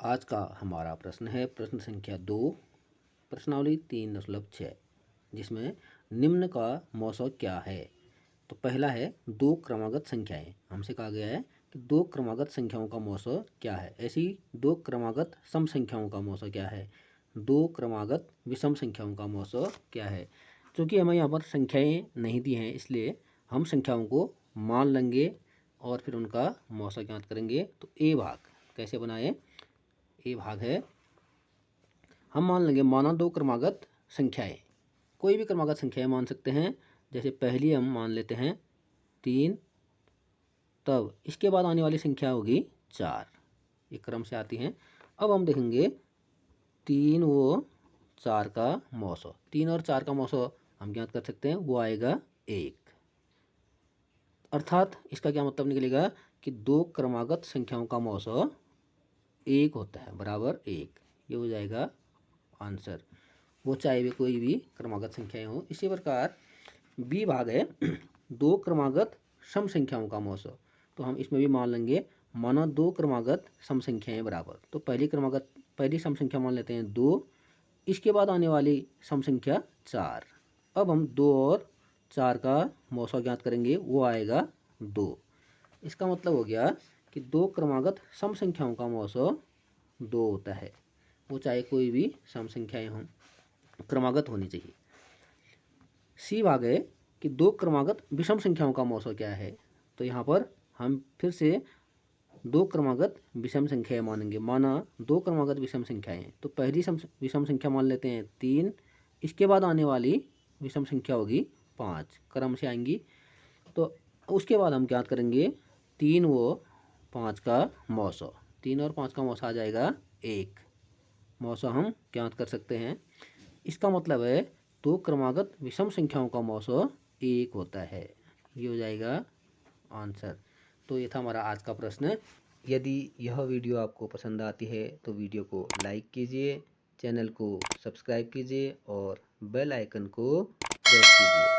आज का हमारा प्रश्न है प्रश्न संख्या 2, प्रश्नावली 3.6, जिसमें निम्न का मौसम क्या है। तो पहला है दो क्रमागत संख्याएं। हमसे कहा गया है कि दो क्रमागत संख्याओं का मौसम क्या है। ऐसी दो क्रमागत सम संख्याओं का मौसम क्या है, दो क्रमागत विषम संख्याओं का मौसम क्या है। क्योंकि हमें यहाँ पर संख्याएं नहीं दी हैं, इसलिए हम संख्याओं को मान लेंगे और फिर उनका मौसम ज्ञात करेंगे। तो ए भाग कैसे बनाए, ए भाग है, हम मान लेंगे माना दो क्रमागत संख्याएं, कोई भी क्रमागत संख्याएं मान सकते हैं। जैसे पहली हम मान लेते हैं 3, तब इसके बाद आने वाली संख्या होगी 4, एक क्रम से आती हैं। अब हम देखेंगे 3 व 4 का मौसम, 3 और 4 का मौसम हम ज्ञात कर सकते हैं, वो आएगा 1। अर्थात इसका क्या मतलब निकलेगा कि दो क्रमागत संख्याओं का मौसम 1 होता है, बराबर 1। ये हो जाएगा आंसर, वो चाहे वे कोई भी क्रमागत संख्याएं हो। इसी प्रकार बी भाग है दो क्रमागत सम संख्याओं का मौसम। तो हम इसमें भी मान लेंगे माना दो क्रमागत सम संख्याएं बराबर। तो पहली सम संख्या मान लेते हैं 2, इसके बाद आने वाली सम संख्या 4। अब हम 2 और 4 का मौसम ज्ञात करेंगे, वो आएगा 2। इसका मतलब हो गया कि दो क्रमागत सम संख्याओं का मौसम 2 होता है, वो चाहे कोई भी सम संख्याएं हों, क्रमागत होनी चाहिए। सी भाग है कि दो क्रमागत विषम संख्याओं का मौसम क्या है। तो यहाँ पर हम फिर से दो क्रमागत विषम संख्याएं मानेंगे। माना दो क्रमागत विषम संख्याएं, तो पहली विषम संख्या मान लेते हैं 3, इसके बाद आने वाली विषम संख्या होगी 5, क्रम से आएंगी। तो उसके बाद हम ज्ञात करेंगे 3 व 5 का मौसम। 3 और 5 का मौसम आ जाएगा 1, मौसम हम ज्ञात कर सकते हैं। इसका मतलब है दो क्रमागत विषम संख्याओं का मौसम 1 होता है। ये हो जाएगा आंसर। तो ये था हमारा आज का प्रश्न। यदि यह वीडियो आपको पसंद आती है तो वीडियो को लाइक कीजिए, चैनल को सब्सक्राइब कीजिए और बेल आइकन को प्रेस कीजिए।